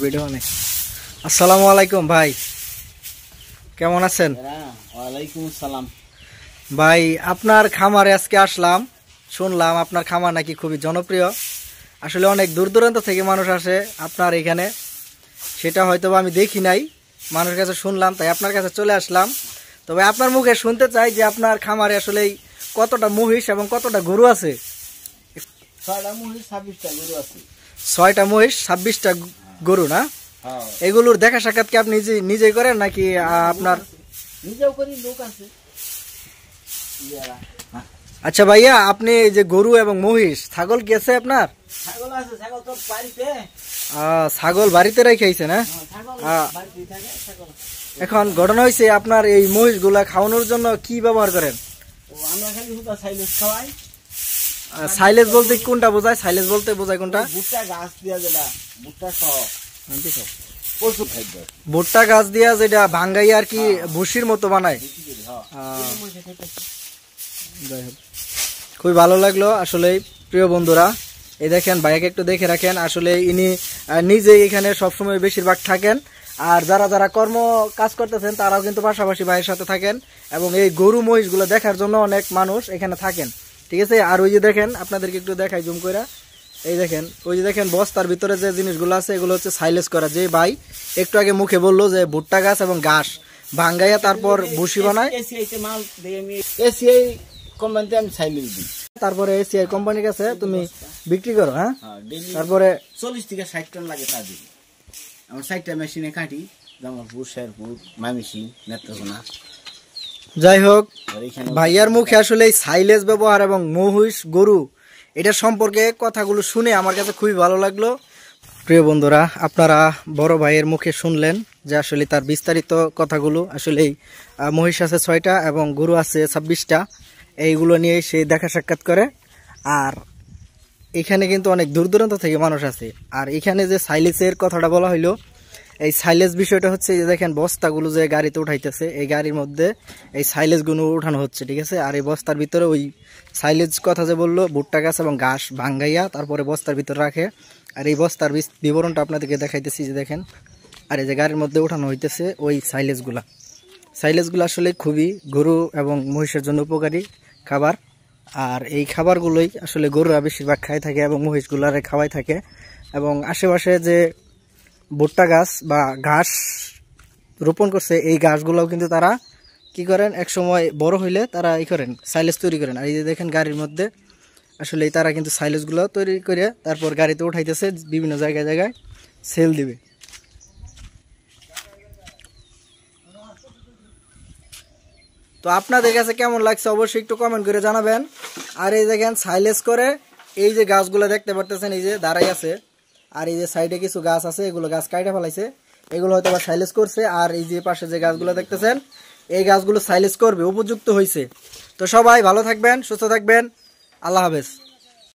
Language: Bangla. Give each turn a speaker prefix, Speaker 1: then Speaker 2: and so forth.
Speaker 1: ভিডিও অনেক। আসসালামু আলাইকুম ভাই, কেমন আছেন?
Speaker 2: ওয়ালাইকুম আসসালাম
Speaker 1: ভাই, আপনার খামারে আজকে আসলাম, শুনলাম আপনার খামার নাকি খুবই জনপ্রিয়। আসলে অনেক দূর দূরান্ত থেকে মানুষ আসে আপনার এখানে, সেটা হয়তো আমি দেখি নাই, মানুষের কাছে শুনলাম, তাই আপনার কাছে চলে আসলাম। তবে আপনার মুখে শুনতে চাই যে আপনার খামারে আসলে কতটা মহিষ এবং কতটা গরু আছে?
Speaker 2: 6টা মহিষ 26টা গরু আছে।
Speaker 1: 6টা মহিষ 26টা গরু না? এগুলোর দেখা সাক্ষাৎ কি আপনি নিজেই করেন নাকি আপনার?
Speaker 2: নিজেও করি, লোক আছে।
Speaker 1: আচ্ছা ভাইয়া, আপনি যে গরু এবং মহিষ, ছাগল কি আছে আপনার?
Speaker 2: ছাগল আছে, ছাগল তো বাড়িতে।
Speaker 1: ছাগল বাড়িতে রেখেছে না? এখন ঘটনা হয়েছে, আপনার এই মহিষ গুলা খাওয়ানোর জন্য কি ব্যবহার করেন?
Speaker 2: আমরা খালি হুদা সাইলেজ খাওয়াই।
Speaker 1: সাইলেজ বলতে কোনটা বোঝায়? সাইলেজ বলতে বোঝায় কোনটা?
Speaker 2: ভুট্টা গাছ দিয়া, যেটা ভুট্টা সহ পশু খাদ্য।
Speaker 1: ভুট্টা গাছ দিয়া যেটা ভাঙ্গাই আর কি ভুসির মতো বানায়। খুবই ভালো লাগলো আসলে প্রিয় বন্ধুরা। এই দেখেন, ভাইয়াকে একটু দেখে রাখেন, আসলে ইনি নিজেই এখানে সবসময় বেশিরভাগ থাকেন, আর যারা যারা কর্ম কাজ করতেছেন তারাও কিন্তু পাশাপাশি ভাইয়ের সাথে থাকেন, এবং এই গরু মহিষগুলো দেখার জন্য অনেক মানুষ এখানে থাকেন, ঠিক আছে। আর ওই যে দেখেন, আপনাদেরকে একটু দেখাই জুম করে, এই দেখেন, ওই যে দেখেন বস্তার ভিতরে যে জিনিসগুলো আছে, এগুলো হচ্ছে সাইলেজ করা। যে ভাই একটু আগে মুখে বললো যে ভুট্টা গাছ এবং ঘাস ভাঙ্গাইয়া তারপর ভুসি বানায়, তারপরে এসিআই কোম্পানির কাছে তুমি বিক্রি করো। হ্যাঁ, তারপরে
Speaker 2: 40 থেকে 60 টন লাগে তা দিই। আমার 60টা মেশিনে কাটি, জামালপুর, শেরপুর, মামিসিং, নেত্রকোনা।
Speaker 1: যাই হোক, ভাইয়ার মুখে আসলে এই সাইলেজ ব্যবহার এবং মহিষ গরু এটা সম্পর্কে কথাগুলো শুনে আমার কাছে খুবই ভালো লাগলো। প্রিয় বন্ধুরা, আপনারা বড় ভাইয়ের মুখে শুনলেন যে আসলে তার বিস্তারিত কথাগুলো। আসলে এই মহিষ আছে 6টা এবং গরু আছে 26টা, এইগুলো নিয়ে সে দেখা সাক্ষাৎ করে। আর এখানে কিন্তু অনেক দূর দূরান্ত থেকে মানুষ আছে। আর এখানে যে সাইলেজের কথাটা বলা হইলো, এই সাইলেজ বিষয়টা হচ্ছে যে দেখেন বস্তাগুলো যে গাড়িতে উঠাইতেছে, এই গাড়ির মধ্যে এই সাইলেজগুলো উঠানো হচ্ছে, ঠিক আছে। আর এই বস্তার ভিতরে ওই সাইলেজ কথা যে বললো, ভুট্টা গাছ এবং ঘাস ভাঙ্গাইয়া তারপরে বস্তার ভিতরে রাখে। আর এই বস্তার বিবরণটা আপনাদেরকে দেখাইতেছি, যে দেখেন, আর এই যে গাড়ির মধ্যে উঠানো হইতেছে ওই সাইলেজগুলা। সাইলেজগুলো আসলে খুবই গরু এবং মহিষের জন্য উপকারী খাবার। আর এই খাবারগুলোই আসলে গরুরা বেশিরভাগ খাই থাকে এবং মহিষগুলারে খাওয়াই থাকে। এবং আশেপাশে যে ভুট্টা গাছ বা ঘাস রোপণ করছে, এই ঘাসগুলোও কিন্তু তারা কি করেন, এক সময় বড় হইলে তারা ই করেন, সাইলেজ তৈরি করেন। আর এই যে দেখেন গাড়ির মধ্যে আসলে তারা কিন্তু সাইলেজগুলো তৈরি করে তারপর গাড়িতে উঠাইতেছে, বিভিন্ন জায়গায় জায়গায় সেল দিবে। তো আপনাদের কাছে কেমন লাগছে অবশ্যই একটু কমেন্ট করে জানাবেন। আর এই দেখেন সাইলেজ করে এই যে গাছগুলো দেখতে পারতেছেন, এই যে দাঁড়াই আছে, আর এই যে সাইডে কিছু গাছ আছে, এগুলো গাছ কাইটা ফেলাইছে, এগুলো হয়তো বা সাইলেজ করছে। আর এই যে পাশে যে গাছগুলো দেখতেছেন, এই গাছগুলো সাইলেজ করবে, উপযুক্ত হয়েছে। তো সবাই ভালো থাকবেন, সুস্থ থাকবেন, আল্লাহ হাফেজ।